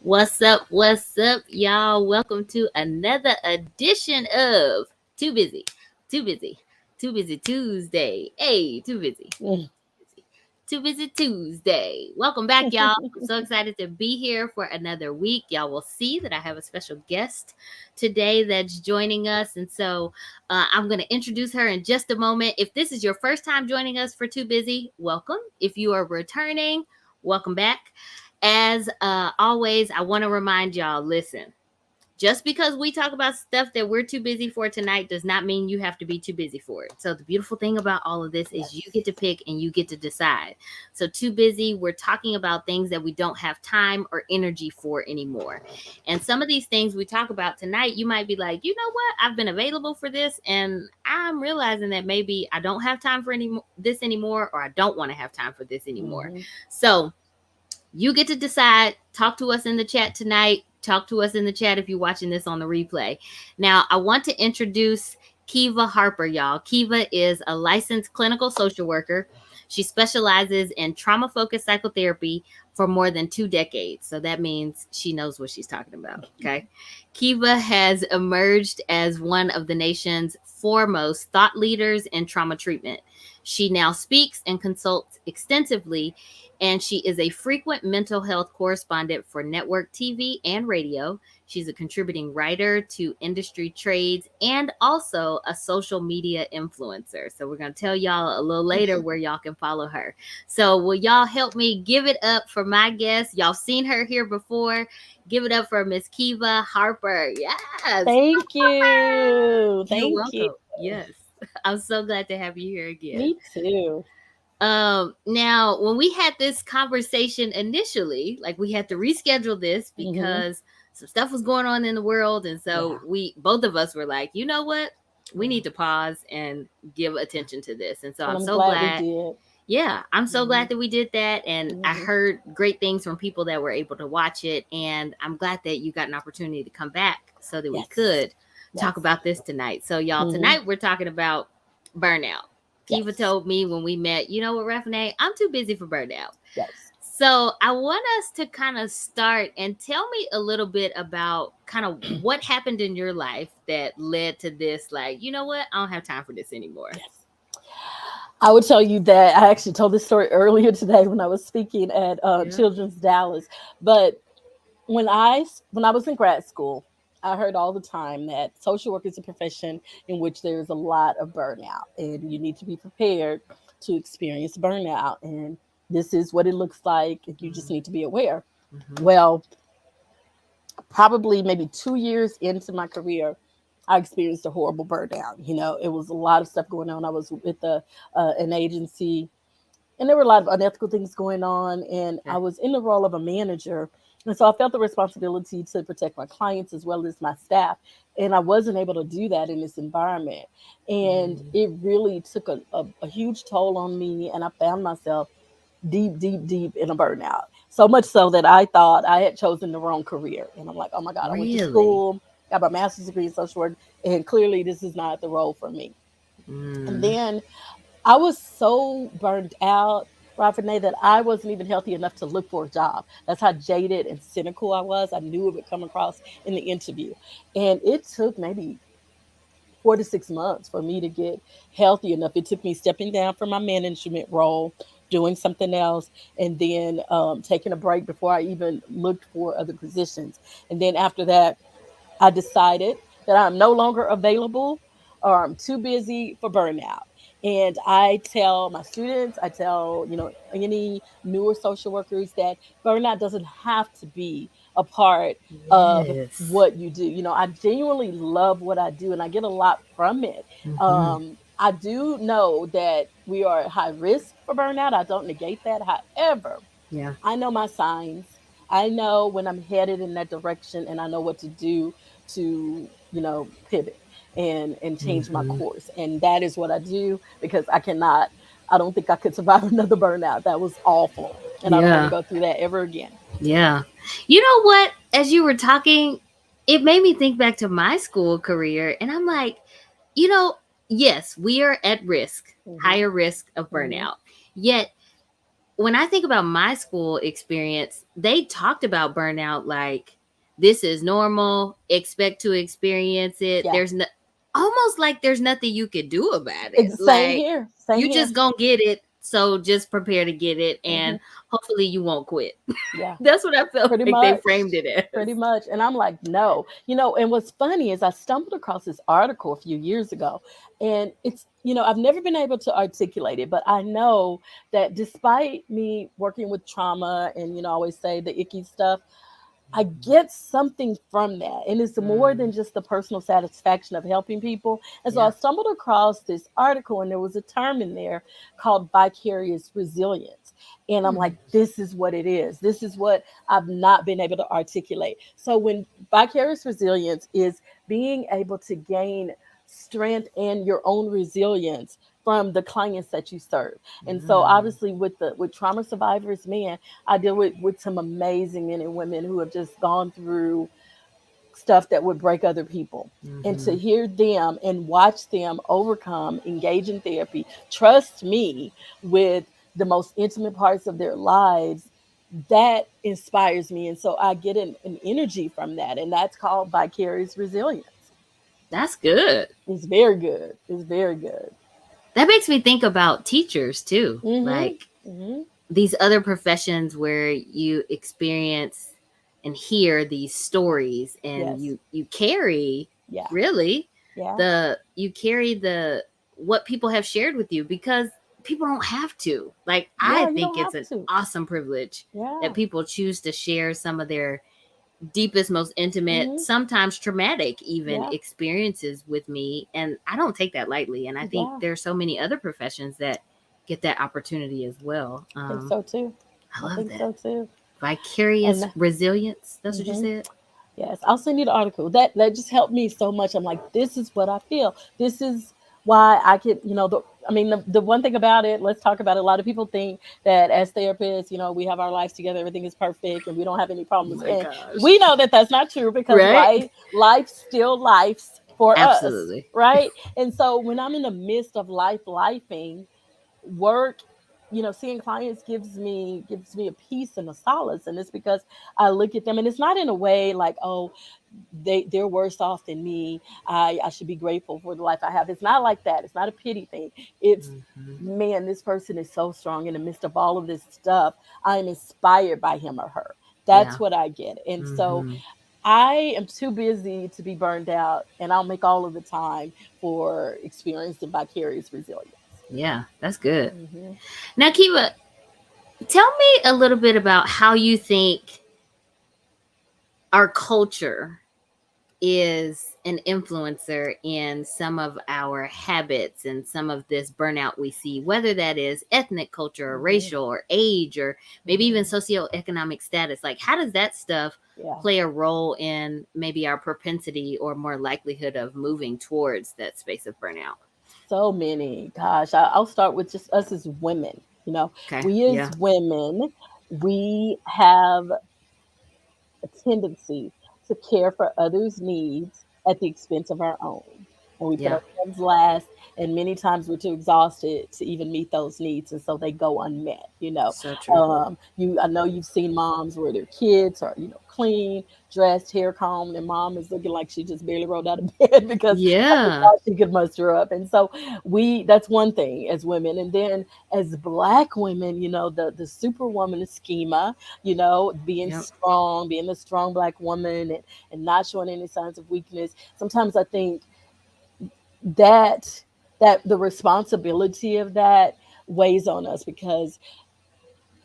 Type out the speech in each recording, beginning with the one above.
What's up, y'all? Welcome to another edition of Too Busy, Too Busy, Too Busy Tuesday. Hey, Too Busy, Mm. Too Busy Tuesday. Welcome back, y'all. I'm so excited to be here for another week. Y'all will see that I have a special guest today that's joining us. And so I'm going to introduce her in just a moment. If this is your first time joining us for Too Busy, welcome. If you are returning, welcome back. As always, I want to remind y'all, listen, just because we talk about stuff that we're too busy for tonight does not mean you have to be too busy for it. So the beautiful thing about all of this is you get to pick and you get to decide. So too busy, we're talking about things that we don't have time or energy for anymore. And some of these things we talk about tonight, you might be like, you know what? I've been available for this and I'm realizing that maybe I don't have time for this anymore, or I don't want to have time for this anymore. Mm-hmm. So you get to decide. Talk to us in the chat tonight. Talk to us in the chat if you're watching this on the replay. Now, I want to introduce Kiva Harper, y'all. Kiva is a licensed clinical social worker. She specializes in trauma focused psychotherapy for more than 2 decades. So that means she knows what she's talking about. Okay. Kiva has emerged as one of the nation's foremost thought leaders in trauma treatment. She now speaks and consults extensively, and she is a frequent mental health correspondent for network TV and radio. She's a contributing writer to industry trades and also a social media influencer. So we're going to tell y'all a little later where y'all can follow her. So will y'all help me give it up for my guest? Y'all seen her here before. Give it up for Miss Kiva Harper. Yes. Thank you. You're Thank you. welcome. Yes. I'm so glad to have you here again. Me too. Now when we had this conversation initially, like we had to reschedule this Mm-hmm. because some stuff was going on in the world, and so Yeah. we both of us were like, you know what, we need to pause and give attention to this. And so And I'm I'm so glad we glad. did. Yeah, I'm so Mm-hmm. glad that we did that, and I Mm-hmm. heard great things from people that were able to watch it, and I'm glad that you got an opportunity to come back so that we Yes. could Yes. talk about this tonight. So y'all, Mm-hmm. tonight we're talking about burnout. Kiva Yes. told me when we met, you know what, Raffinée, I'm too busy for burnout. Yes. So I want us to kind of start and tell me a little bit about kind of what happened in your life that led to this, like, you know what, I don't have time for this anymore. Yes. I would tell you that I actually told this story earlier today when I was speaking at Yeah. Children's Dallas. But when I was in grad school, I heard all the time that social work is a profession in which there's a lot of burnout, and you need to be prepared to experience burnout. And this is what it looks like, and you just need to be aware. Mm-hmm. Well, probably maybe 2 years into my career, I experienced a horrible burnout. It was a lot of stuff going on. I was with an agency, and there were a lot of unethical things going on, and I Okay. was in the role of a manager, and so I felt the responsibility to protect my clients as well as my staff, and I wasn't able to do that in this environment, and Mm. it really took a huge toll on me, and I found myself deep, deep, deep in a burnout. So much so that I thought I had chosen the wrong career. And I'm like, oh my God, I went to Really? school, got my master's degree in social work, and clearly this is not the role for me. And Mm. then I was so burned out, Raffinée, that I wasn't even healthy enough to look for a job. That's how jaded and cynical I was. I knew it would come across in the interview. And it took maybe 4 to 6 months for me to get healthy enough. It took me stepping down from my management role, doing something else, and then taking a break before I even looked for other positions. And then after that, I decided that I'm no longer available or I'm too busy for burnout. And I tell my students, I tell, any newer social workers that burnout doesn't have to be a part of Yes. what you do. I genuinely love what I do and I get a lot from it. Mm-hmm. I do know that we are at high risk for burnout. I don't negate that. However, Yeah. I know my signs. I know when I'm headed in that direction and I know what to do to, pivot and change my Mm-hmm. course. And that is what I do because I don't think I could survive another burnout. That was awful. And I don't want to Yeah. go through that ever again. Yeah. You know what? As you were talking, it made me think back to my school career. And I'm like, you know, yes, we are at risk, Hmm. higher risk of Hmm. burnout. Yet when I think about my school experience, they talked about burnout like this is normal, expect to experience it. Yeah. There's no, almost like there's nothing you could do about it. Same Like here. Same you here. just gonna get it, so just prepare to get it, Hmm. and hopefully you won't quit. Yeah. That's what I felt Pretty like they much. framed it as. Pretty much. And I'm like, no. And what's funny is I stumbled across this article a few years ago, and I've never been able to articulate it, but I know that despite me working with trauma and, I always say the icky stuff, I get something from that. And it's more than Mm, just the personal satisfaction of helping people. And so I yeah. stumbled across this article, and there was a term in there called vicarious resilience. And I'm Hmm. like, this is what it is. This is what I've not been able to articulate. So, when vicarious resilience is being able to gain strength and your own resilience from the clients that you serve. And so Mm, obviously with trauma survivors, man, I deal with some amazing men and women who have just gone through stuff that would break other people. And to mm-hmm. hear them and watch them overcome, engage in therapy, trust me with the most intimate parts of their lives, that inspires me. And so I get an energy from that. And that's called vicarious resilience. That's good. It's very good. It's very good. That makes me think about teachers too. Mm-hmm. Like Mm-hmm. these other professions where you experience and hear these stories, and Yes. you carry, Yeah. really, Yeah. the you carry the what people have shared with you, because people don't have to. Like, I Yeah. You think don't it's have an to. awesome privilege that Yeah. people choose to share some of their deepest, most intimate, Mm-hmm. sometimes traumatic even Yeah. experiences with me. And I don't take that lightly. And I think Yeah. there are so many other professions that get that opportunity as well. I think so too. I I love think that. so too. Vicarious And resilience. That's what you hmm said? yes, I'll send you the article. That just helped me so much. I'm like, this is what I feel. This is why I could, the one thing about it, let's talk about it. A lot of people think that as therapists, we have our lives together, everything is perfect, and we don't have any Oh problems. my And gosh. we know that that's not true because Right? life still lifes for us, Absolutely. right? And so when I'm in the midst of lifing, work, seeing clients gives me a peace and a solace. And it's because I look at them, and it's not in a way like, oh, they're worse off than me, I should be grateful for the life I have. It's not like that. It's not a pity thing. It's, Hmm. man, this person is so strong in the midst of all of this stuff. I'm inspired by him or her. Yeah. That's what I get. And so Hmm. I am too busy to be burned out, and I'll make all of the time for experiencing vicarious resilience. Yeah, that's good. Hmm. Now, Kiva, tell me a little bit about how you think our culture is an influencer in some of our habits and some of this burnout we see, whether that is ethnic culture or Hmm. racial or age or maybe even Hmm. socioeconomic status. Like, how does that stuff Yeah. play a role in maybe our propensity or more likelihood of moving towards that space of burnout? So many. Gosh, I'll start with just us as women. Okay. We as Yeah. women, we have a tendency to care for others' needs at the expense of our own. And we put Yeah. ourselves last, and many times we're too exhausted to even meet those needs, and so they go unmet. So true. I know you've seen moms where their kids are, clean, dressed, hair combed, and mom is looking like she just barely rolled out of bed because that's Yeah. all she could muster up. And so that's one thing as women. And then as Black women, the superwoman schema, being Yep. strong, being the strong Black woman, and not showing any signs of weakness. Sometimes I think that the responsibility of that weighs on us because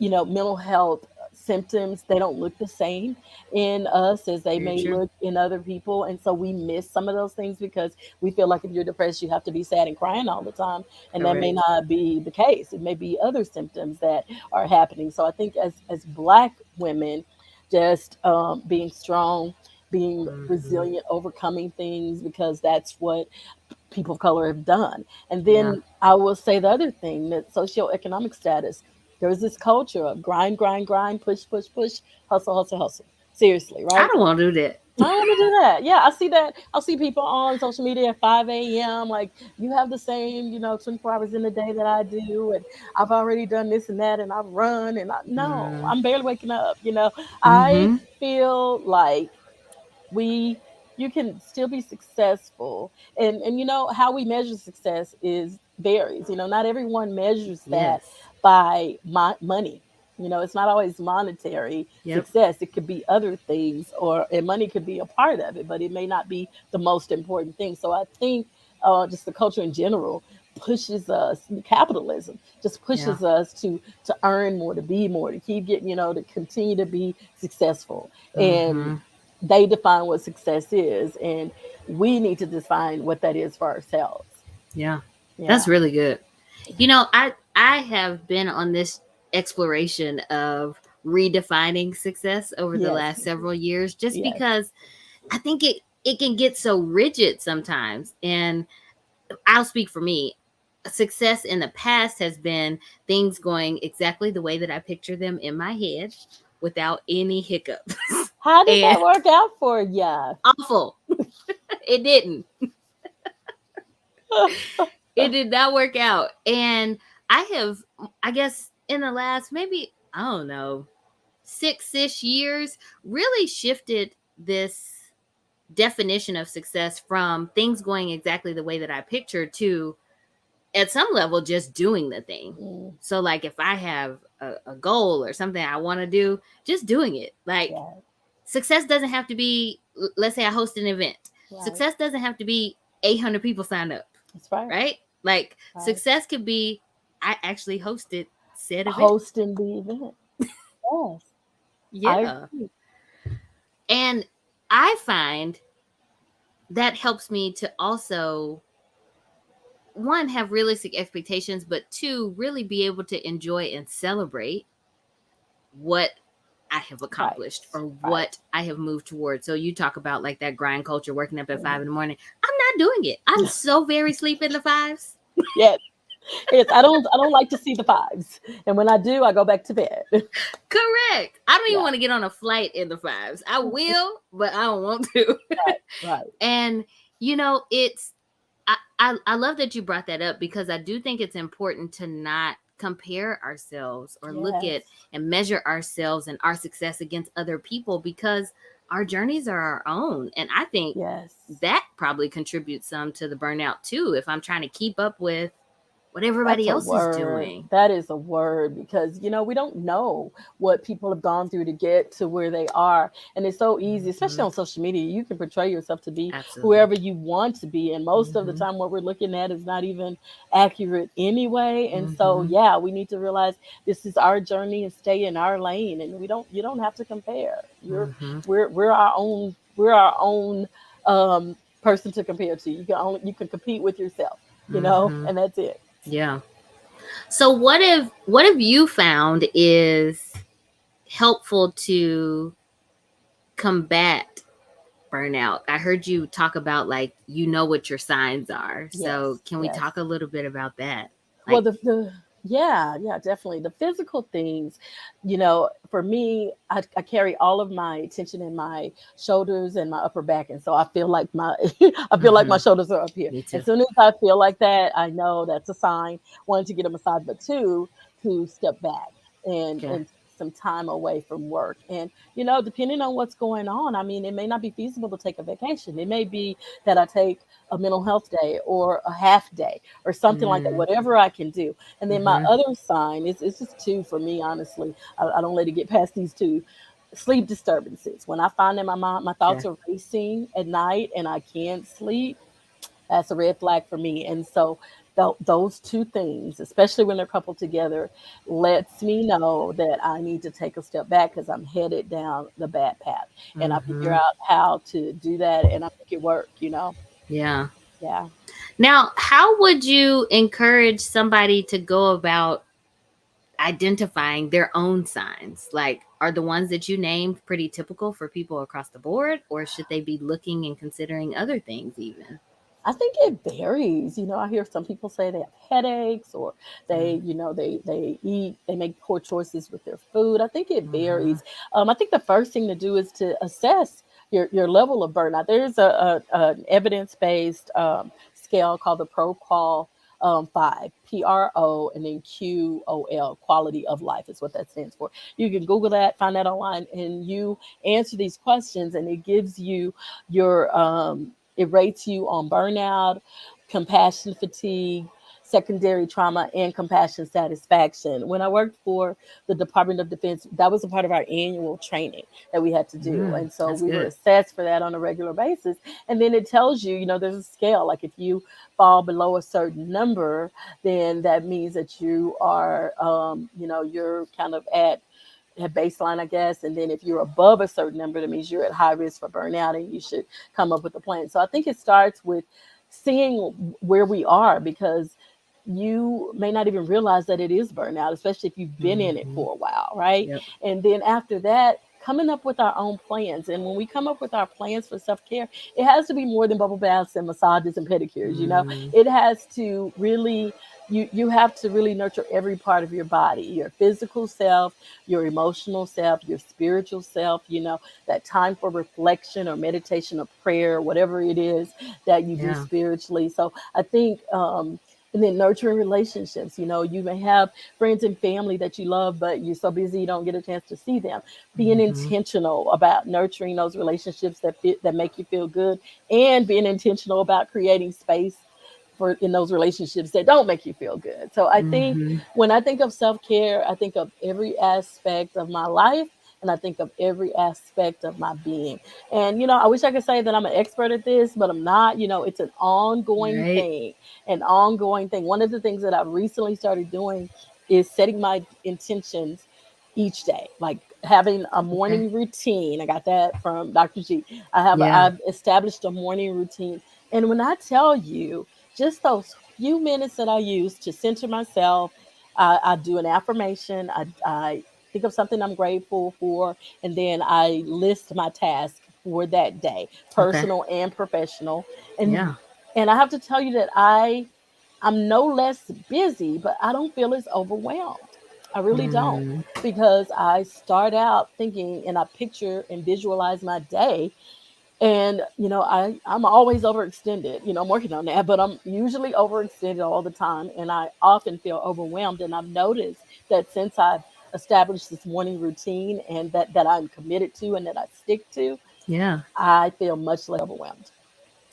mental health symptoms, they don't look the same in us as they Very may true. look in other people. And so we miss some of those things because we feel like if you're depressed, you have to be sad and crying all the time. And that may Correct. not be the case. It may be other symptoms that are happening. So I think as Black women, just being strong, being Hmm. resilient, overcoming things, because that's what people of color have done. And Yeah. then I will say the other thing, that socioeconomic status. There's this culture of grind, grind, grind, push, push, push, hustle, hustle, hustle. Seriously, I right? don't want to do that. I don't want to do that. Yeah, I see that. I'll see people on social media at 5 a.m. Like, you have the same, 24 hours in the day that I do. And I've already done this and that. And I've run. No, Mm, I'm barely waking up. I mm-hmm. feel like we you can still be successful, and how we measure success is varies. Not everyone measures that Yes. by money. It's not always monetary Yep. success. It could be other things, and money could be a part of it, but it may not be the most important thing. So I think just the culture in general pushes us, capitalism just Yeah. pushes us to earn more, to be more, to keep getting, to continue to be successful. And Mm-hmm. they define what success is, and we need to define what that is for ourselves. Yeah. Yeah. That's really good. I have been on this exploration of redefining success over the Yes. last several years just Yes. because I think it can get so rigid sometimes. And I'll speak for me. Success in the past has been things going exactly the way that I picture them in my head without any hiccups. How did And that work out for you? awful. It didn't. It did not work out. And I have, I guess, in the last maybe, I don't know, 6-ish years, really shifted this definition of success from things going exactly the way that I pictured to, at some level, just doing the thing. Mm, So, like, if I have a goal or something I want to do, just doing it. Like, yeah. success doesn't have to be, let's say I host an event, Right. success doesn't have to be 800 people sign up, That's right. right? Like, Right. success could be I actually hosted said event. Hosting the event. Yes. I Yeah. agree. And I find that helps me to also, one, have realistic expectations, but two, really be able to enjoy and celebrate what I have Right. accomplished or Right. what I have moved towards. So you talk about like that grind culture, working up at Mhm. 5 in the morning. I'm not doing it. I'm so very sleep in the fives. Yes. Yes. I don't like to see the fives, and when I do, I go back to bed. Correct. I don't even Yeah. want to get on a flight in the fives. I will, but I don't want to. Right. Right. And it's I love that you brought that up because I do think it's important to not compare ourselves or look Yes. at and measure ourselves and our success against other people because our journeys are our own. And I think Yes. that probably contributes some to the burnout too. If I'm trying to keep up with what That's everybody a else is word. doing. That is a word, because we don't know what people have gone through to get to where they are. And it's so easy, especially Hmm. on social media. You can portray yourself to be Absolutely. whoever you want to be. And most of the Hmm. time, what we're looking at is not even accurate anyway. And so, Hmm. yeah, we need to realize this is our journey and stay in our lane. And you don't have to compare. Hmm. We're our own person to compare to. You can compete with yourself, Hmm. and that's it. Yeah. So what have you found is helpful to combat burnout? I heard you talk about like what your signs are. So Yes, can we yes. talk a little bit about that? Well, Like, the yeah, yeah, definitely. The physical things, for me, I carry all of my attention in my shoulders and my upper back, and so I feel like my I feel like my hmm, shoulders are up here. me As too. soon as I feel like that, I know that's a sign. One, to get a massage, but two, to step back Okay. and take some time away from work. And depending on what's going on, I mean, it may not be feasible to take a vacation. It may be that I take a mental health day or a half day or something like that, Mm, whatever I can do. And then my mm-hmm. other sign is, it's just two for me, honestly. I don't let it get past these two. Sleep disturbances. When I find that my thoughts Okay. are racing at night and I can't sleep, that's a red flag for me. And so those two things, especially when they're coupled together, lets me know that I need to take a step back because I'm headed down the bad path. And I figure Mm-hmm. out how to do that and I make it work. Yeah. Yeah. Now, how would you encourage somebody to go about identifying their own signs? Like, are the ones that you named pretty typical for people across the board, or should they be looking and considering other things even? I think it varies. I hear some people say they have headaches, or Mm, they make poor choices with their food. I think it mm-hmm. varies. I think the first thing to do is to assess. your level of burnout. There's an evidence based scale called the Pro-Qual 5, PRO, and then QOL, quality of life is what that stands for. You can Google that, find that online, and you answer these questions, and it gives you your it rates you on burnout, compassion fatigue, secondary trauma, and compassion satisfaction. When I worked for the Department of Defense, that was a part of our annual training that we had to do. And so That's we were good. assessed for that on a regular basis. And then it tells you, there's a scale. Like if you fall below a certain number, then that means that you are, you're kind of at baseline, I guess. And then if you're above a certain number, that means you're at high risk for burnout and you should come up with a plan. So I think it starts with seeing where we are, because you may not even realize that it is burnout, especially if you've been in it Hmm. for a while, right? Yep. And then after that, coming up with our own plans. And when we come up with our plans for self care, it has to be more than bubble baths and massages and pedicures. Mm, It has to really, you have to really nurture every part of your body, your physical self, your emotional self, your spiritual self, that time for reflection or meditation or prayer, whatever it is that you do yeah. spiritually. So I think, and then nurturing relationships. You may have friends and family that you love, but you're so busy you don't get a chance to see them. Being Hmm. intentional about nurturing those relationships that make you feel good, and being intentional about creating space for in those relationships that don't make you feel good. So I think Hmm. when I think of self-care, I think of every aspect of my life, and I think of every aspect of my being. And I wish I could say that I'm an expert at this, but I'm not. It's an ongoing Right. thing, an ongoing thing. One of the things that I've recently started doing is setting my intentions each day, like having a Okay. morning routine. I got that from Dr. G. Yeah. I've established a morning routine, and when I tell you, just those few minutes that I use to center myself, I do an affirmation. I think of something I'm grateful for, and then I list my task for that day, Okay. personal and professional. And Yeah. I have to tell you that I'm no less busy, but I don't feel as overwhelmed. I really don't, Mm, because I start out thinking and I picture and visualize my day. And I'm always overextended. I'm working on that, but I'm usually overextended all the time, and I often feel overwhelmed. And I've noticed that since I've established this morning routine, and that I'm committed to and that I stick to, yeah. I feel much less overwhelmed.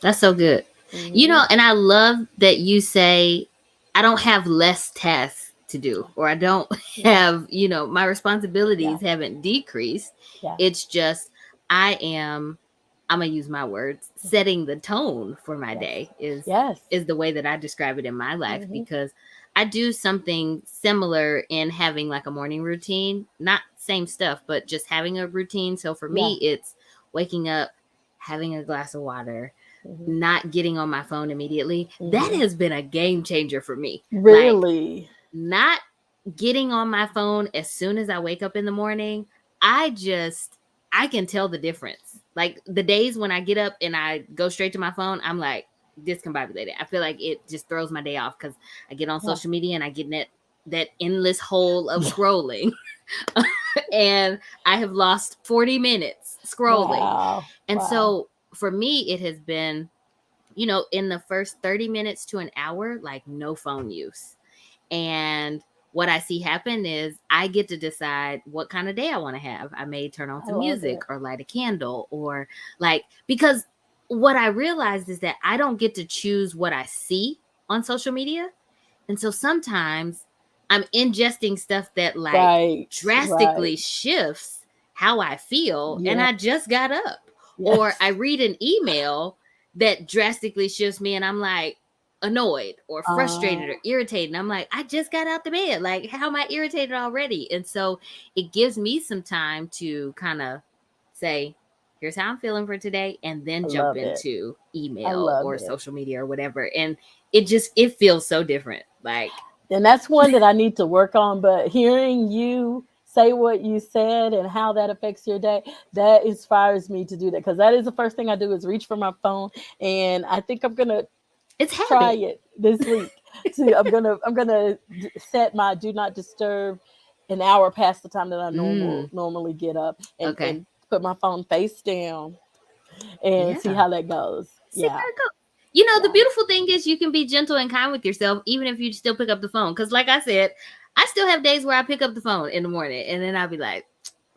That's so good. Hmm. And I love that you say, I don't have less tasks to do, or I don't Yeah, have, my yeah, responsibilities haven't decreased. yeah. It's just, I'm going to use my words, setting the tone for my Yes, day is yes. the way that I describe it in my life, Hmm. because I do something similar in having like a morning routine, not same stuff, but just having a routine. So for Yeah. me, it's waking up, having a glass of water, Hmm. not getting on my phone immediately. That Hmm. has been a game changer for me. Like, Really? not getting on my phone as soon as I wake up in the morning, I just I can tell the difference. Like the days when I get up and I go straight to my phone, I'm like discombobulated. I feel like it just throws my day off because I get on Yeah. social media and I get in that endless hole of Yeah. scrolling, and I have lost 40 minutes scrolling. Wow. And Wow. so for me, it has been, in the first 30 minutes to an hour, like no phone use. And what I see happen is I get to decide what kind of day I want to have. I may turn on I some love music it. or light a candle, or like, because what I realized is that I don't get to choose what I see on social media. And so sometimes I'm ingesting stuff that like Right. Right. drastically shifts how I feel, and Yeah. I just got up. Or Yes. I read an email that drastically shifts me, and I'm like annoyed or Uh, frustrated or irritated. And I'm like, I just got out the bed. Like, how am I irritated already? And so it gives me some time to kind of say, here's how I'm feeling for today, and I then jump love it. into I email love or it. social media or whatever. And it feels so different. Like, And that's one that I need to work on. But hearing you say what you said and how that affects your day, that inspires me to do that. Because that is the first thing I do is reach for my phone. And I think I'm gonna it's try habit. it this week. I'm gonna set my do not disturb an hour past the time that I Mm, normally get up, and okay. put my phone face down and see Yeah. how that goes. See Yeah. how it goes. You know, the Yeah. beautiful thing is you can be gentle and kind with yourself, even if you still pick up the phone. Because, like I said, I still have days where I pick up the phone in the morning, and then I'll be like,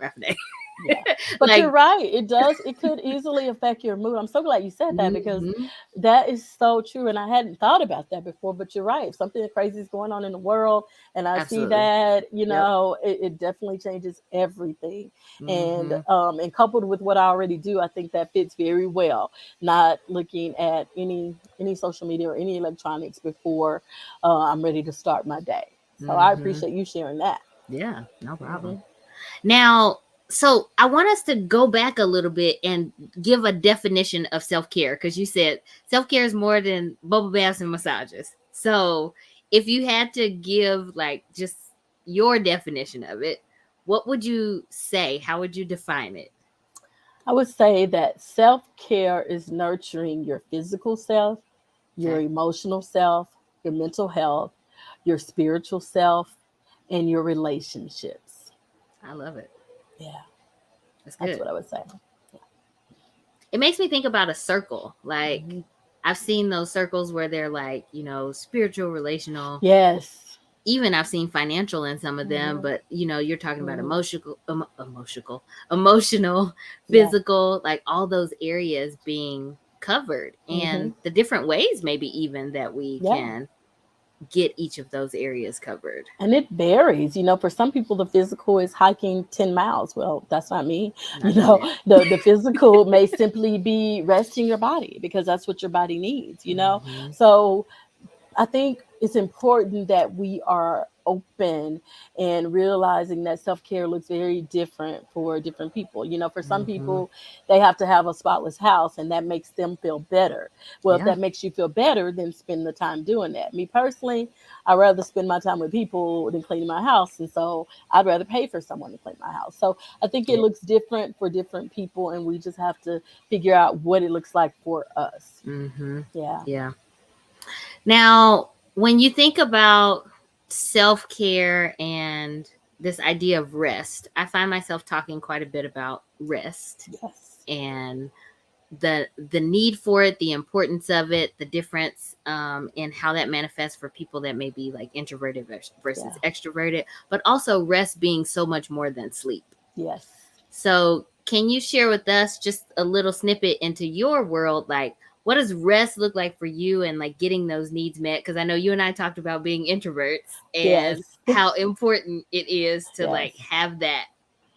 Raffinée. Yeah. But you're Like, right. It does. It could easily affect your mood. I'm so glad you said that because mhm, that is so true. And I hadn't thought about that before, but you're right. If something crazy is going on in the world and I see absolutely. that, Yep. it definitely changes everything. Hmm. And coupled with what I already do, I think that fits very well. Not looking at any social media or any electronics before I'm ready to start my day. So I Hmm. appreciate you sharing that. Yeah, no problem. Hmm. Now, so I want us to go back a little bit and give a definition of self care because you said self care is more than bubble baths and massages. So, if you had to give like just your definition of it, what would you say? How would you define it? I would say that self care is nurturing your physical self, your Okay, emotional self, your mental health, your spiritual self, and your relationships. I love it. Yeah, That's that's good. what I would say. It makes me think about a circle. Like Hmm. I've seen those circles where they're like, spiritual, relational, Yes. even I've seen financial in some of them, Hmm. but you're talking about Hmm. emotional, Yeah. physical, like all those areas being covered Hmm. and the different ways, maybe even that we Yeah. can get each of those areas covered. And it varies. For some people, the physical is hiking 10 miles. Well, that's not me. Not doing that. The physical may simply be resting your body because that's what your body needs. Hmm. So I think it's important that we are open and realizing that self care looks very different for different people. For some Hmm. people, they have to have a spotless house and that makes them feel better. Well, if Yeah. that makes you feel better, then spend the time doing that. Me personally, I rather spend my time with people than cleaning my house. And so I'd rather pay for someone to clean my house. So I think it Yeah. looks different for different people and we just have to figure out what it looks like for us. Hmm. Yeah. Yeah. Now, when you think about self care and this idea of rest, I find myself talking quite a bit about rest Yes. and the need for it, the importance of it, the difference in how that manifests for people that may be like introverted Yeah. versus extroverted, but also rest being so much more than sleep. Yes. So, can you share with us just a little snippet into your world? Like, what does rest look like for you and like getting those needs met? Because I know you and I talked about being introverts and Yes. how important it is to Yes. like have that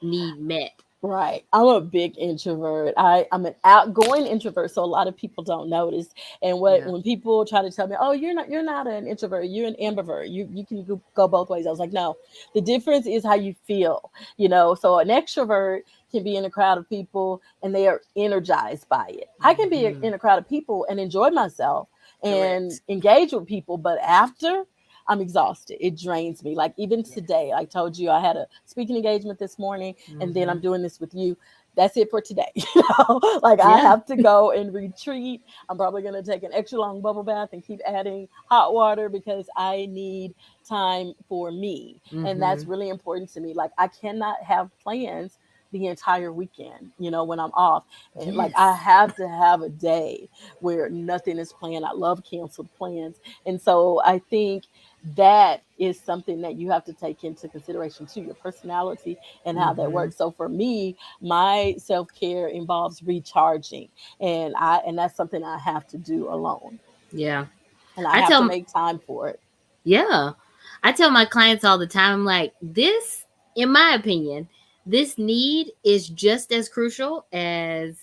need met. Right. I'm a big introvert. I'm an outgoing introvert, so a lot of people don't notice. And Yeah. when people try to tell me, "Oh, you're not an introvert, you're an ambivert. You can go both ways." I was like, "No. The difference is how you feel. So an extrovert can be in a crowd of people and they are energized by it. I can be Hmm. in a crowd of people and enjoy myself and Correct. engage with people, but after I'm exhausted. It drains me. Like even Yes. today, I told you I had a speaking engagement this morning and then Hmm. I'm doing this with you. That's it for today. Like I Yeah. have to go and retreat. I'm probably going to take an extra long bubble bath and keep adding hot water because I need time for me. And that's Hmm. really important to me. Like I cannot have plans the entire weekend, when I'm off. And like I Yes. have to have a day where nothing is planned. I love canceled plans. And so I think that is something that you have to take into consideration too, your personality and how that Hmm. works. So for me, my self-care involves recharging and that's something I have to do alone Yeah. and I I have to tell make time for it. Yeah. I tell my clients all the time, I'm like, this, in my opinion, this need is just as crucial as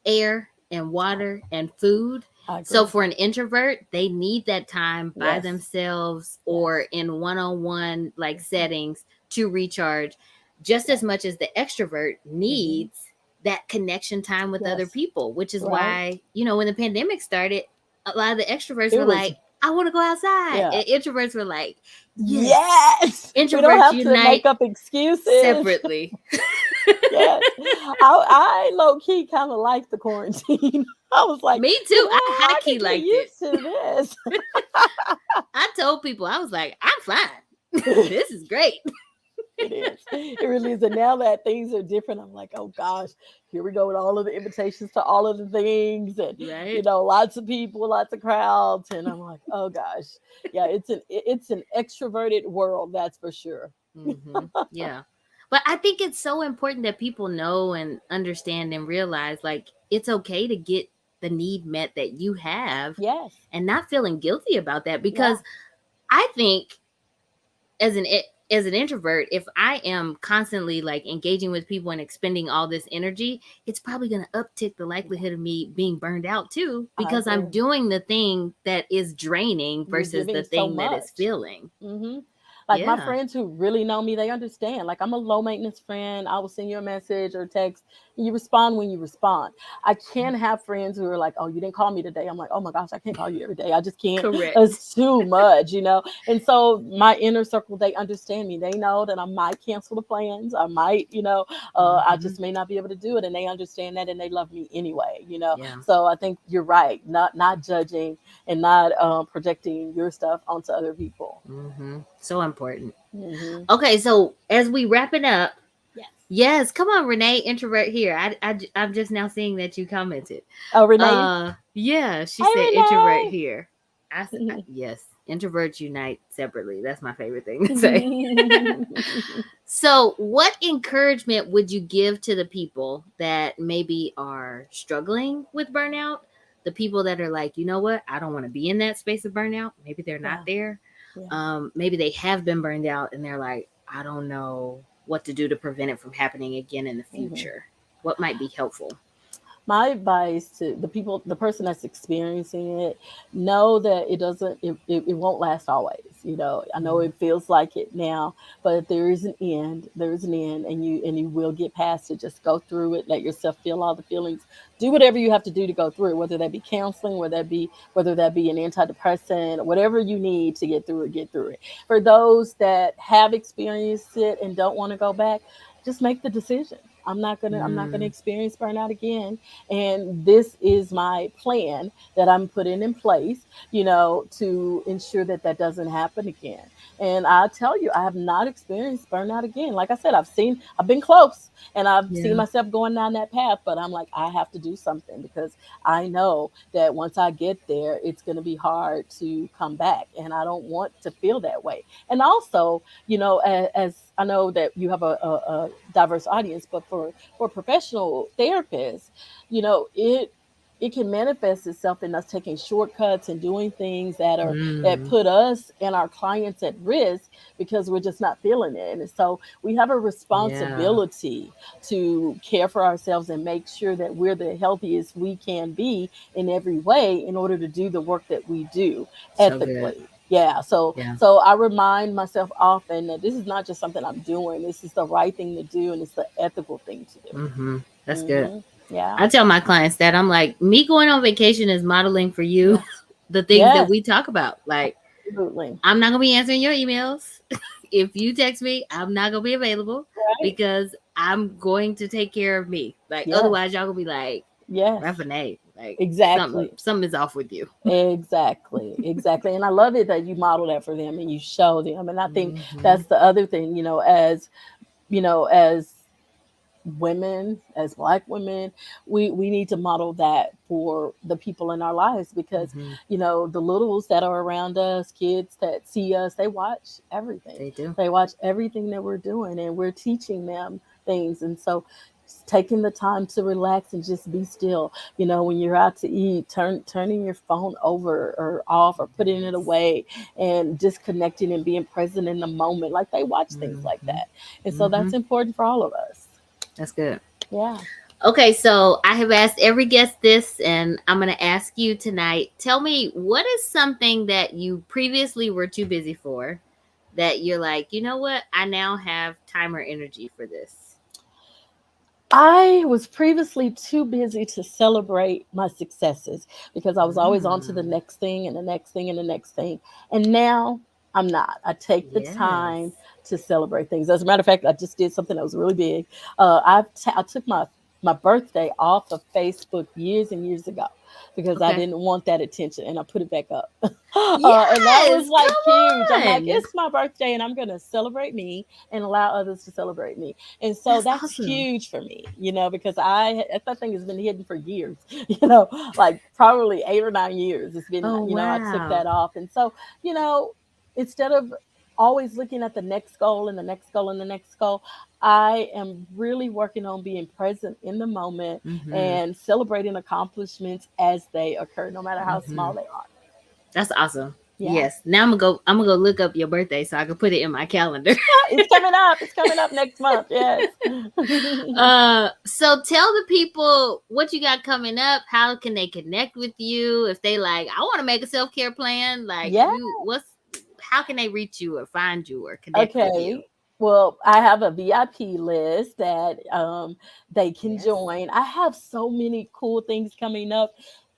air and water and food. I So agree. for an introvert, they need that time by Yes. themselves Yes. or in one-on-one like Hmm. settings to recharge just Yeah. as much as the extrovert Hmm. needs that connection time with other Yes. people, which is Right. why, when the pandemic started, a lot of the extroverts It were was. like, I want to go outside. Yeah. And introverts were like, yes. Yes. We don't Introverts have to unite make up excuses. separately. Yes. I low key kind of like the quarantine. I was like, Me you too. know, I high I key can get liked it. used to this. I told people, I was like, I'm fine. This is great. It is. It really is. And now that things are different, I'm like, oh gosh, here we go with all of the invitations to all of the things, and Right. lots of people, lots of crowds, and I'm like, oh gosh, yeah, it's an extroverted world, that's for sure. Yeah. But I think it's so important that people know and understand and realize like it's okay to get the need met that you have Yes. and not feeling guilty about that, Yeah. because I think as an introvert, if I am constantly like engaging with people and expending all this energy, it's probably going to uptick the Yeah. likelihood of me being burned out too, I because I'm agree. doing the thing that is draining You're versus the giving so thing that is much. filling. Hmm. Like my Yeah. friends who really know me, they understand. Like I'm a low maintenance friend. I will send you a message or text, and you respond when you respond. I can't have friends who are like, "Oh, you didn't call me today." I'm like, "Oh my gosh, I can't call you every day. I just can't. Correct. It's too much." And so my inner circle, they understand me. They know that I might cancel the plans. I might, I Hmm. just may not be able to do it, and they understand that, and they love me anyway. Yeah. So I think you're right. Not judging and not projecting your stuff onto other people. So important. Hmm. Okay, so as we wrap it up, Yes. yes, come on, Renee, introvert here. I'm just now seeing that you commented. Oh, Renee. Yeah, she Hey, said introvert Renee. here. Yes, introverts unite separately. That's my favorite thing to say. So, what encouragement would you give to the people that maybe are struggling with burnout? The people that are like, you know what, I don't want to be in that space of burnout. Maybe they're not Yeah. there. Yeah. Maybe they have been burned out and they're like, I don't know what to do to prevent it from happening again in the Hmm. future. What might be helpful? My advice to the person that's experiencing it, know that it doesn't, it won't last always. I know Mhm. it feels like it now, but there is an end. There is an end, and you will get past it. Just go through it. Let yourself feel all the feelings. Do whatever you have to do to go through it, whether that be counseling, whether that be an antidepressant, whatever you need to get through it, get through it. For those that have experienced it and don't want to go back, just make the decision. I'm not gonna Mm, experience burnout again, and this is my plan that I'm putting in place, to ensure that that doesn't happen again. And I tell you, I have not experienced burnout again. Like I said, I've been close, and I've seen yeah. myself going down that path, but I'm like, I have to do something, because I know that once I get there, it's going to be hard to come back, and I don't want to feel that way. And also, as I know that you have a diverse audience, but for professional therapists, it can manifest itself in us taking shortcuts and doing things that Mm, put us and our clients at risk, because we're just not feeling it. And so we have a yeah. responsibility to care for ourselves and make sure that we're the healthiest we can be in every way, in order to do the work that we do So good. ethically. Yeah, so Yeah. so I remind myself often that this is not just something I'm doing. This is the right thing to do, and it's the ethical thing to That's do. good. Yeah. I tell my clients that I'm like, me going on vacation is modeling for you Yes. the things that Yes. we talk about. Like, Absolutely. I'm not gonna be answering your emails. If you text me, I'm not gonna be available Right. because I'm going to take care of me. Like, Yes. otherwise, y'all gonna be like, Yes. Raffinée, like something Exactly. something is off with you. Exactly. Exactly. And I love it that you model that for them and you show them. And I think Hmm. that's the other thing, as women, as Black women, we need to model that for the people in our lives, because Hmm. the littles that are around us, kids that see us, they watch everything. They do. They watch everything that we're doing, and we're teaching them things. And so taking the time to relax and just be still, when you're out to eat, turning your phone over or off, or putting it Yes. away, and disconnecting and being present in the moment. Like, they watch things like Hmm. that. And so Hmm. that's important for all of us. That's good. Yeah. Okay, so I have asked every guest this, and I'm going to ask you tonight. Tell me, what is something that you previously were too busy for that you're like, you know what? I now have time or energy for this. I was previously too busy to celebrate my successes, because I was always on to the Mm, next thing and the next thing and the next thing. And now I'm not. I take the yes. time to celebrate things. As a matter of fact, I just did something that was really big. I took my birthday off of Facebook years and years ago. because I Okay. didn't want that attention, and I put it back up. And that was Yes, like huge. I'm come like, on. it's my birthday, and I'm going to celebrate me and allow others to celebrate me. And so That's that's awesome. huge for me, because that thing has been hidden for years, like probably 8 or 9 years. It's been, Oh, I took wow. that off. And so, you know, instead of always looking at the next goal and the next goal and the next goal, I am really working on being present in the moment Mm-hmm. and celebrating accomplishments as they occur, no matter how Mm-hmm. small they are. That's awesome. Yeah. Yes. Now I'm gonna go look up your birthday so I can put it in my calendar. It's coming up. It's coming up next month. Yes. So tell the people what you got coming up. How can they connect with you? If they like, I want to make a self-care plan, like Yeah. you what's how can they reach you or find you or connect with Okay. you? Well, I have a VIP list that they can Yes. join. I have so many cool things coming up,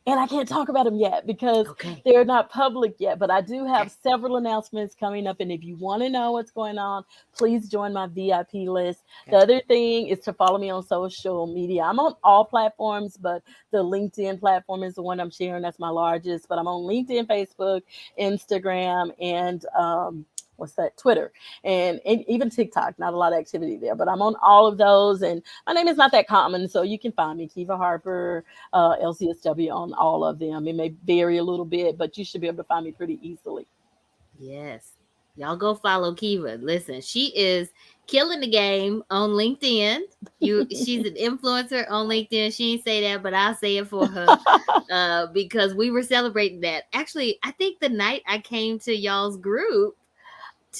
and I can't talk about them yet because Okay. they're not public yet. But I do have Okay. several announcements coming up, and if you want to know what's going on, please join my VIP list. The Gotcha. other thing is to follow me on social media. I'm on all platforms, but the LinkedIn platform is the one I'm sharing. That's my largest. But I'm on LinkedIn, Facebook, Instagram, and what's that? Twitter and even TikTok. Not a lot of activity there, but I'm on all of those. And my name is not that common, so you can find me Kiva Harper, LCSW on all of them. It may vary a little bit, but you should be able to find me pretty easily. Yes. Y'all go follow Kiva. Listen, she is killing the game on LinkedIn. She's an influencer on LinkedIn. She didn't say that, but I'll say it for her. Because we were celebrating that. Actually, I think the night I came to y'all's group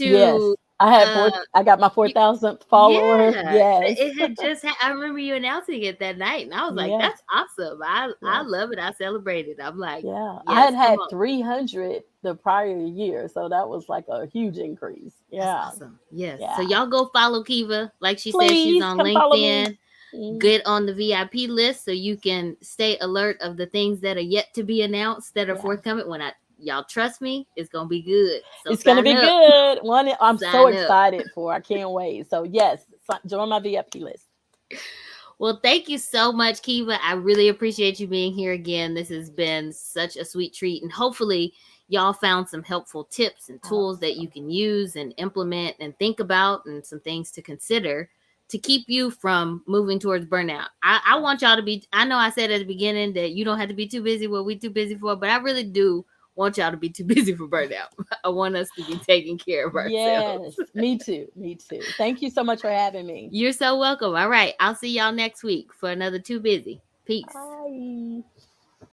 Yes, to I had uh four. I got my you, 4,000th follower. yeah, Yes, it had just I remember you announcing it that night and I was like, yes, that's awesome. I yes. love it. I celebrated. I'm like, Yeah, I yes, had come had on. 300 the prior year, so that was like a huge increase. That's Yeah, awesome. Yes. So yeah. y'all go follow Kiva. Like she said, she's Please on come follow me. LinkedIn. Mm, Get on the VIP list so you can stay alert of the things that are yet to be announced that are yeah. forthcoming. When I y'all trust me, it's gonna be good. So It's gonna sign be up. good. One I'm so Sign up. excited for. I can't wait. So yes, join my VIP list. Well, thank you so much, Kiva. I really appreciate you being here again. This has been such a sweet treat. And hopefully, y'all found some helpful tips and I hope tools that you so. can use and implement and think about, and some things to consider to keep you from moving towards burnout. I Yeah. want y'all to be, I know I said at the beginning that you don't have to be too busy what we too busy for, but I really do want y'all to be too busy for burnout. I want us to be taking care of Yes, ourselves. me too. Me too. Thank you so much for having me. You're so welcome. All right. I'll see y'all next week for another Too Busy. Peace. Bye.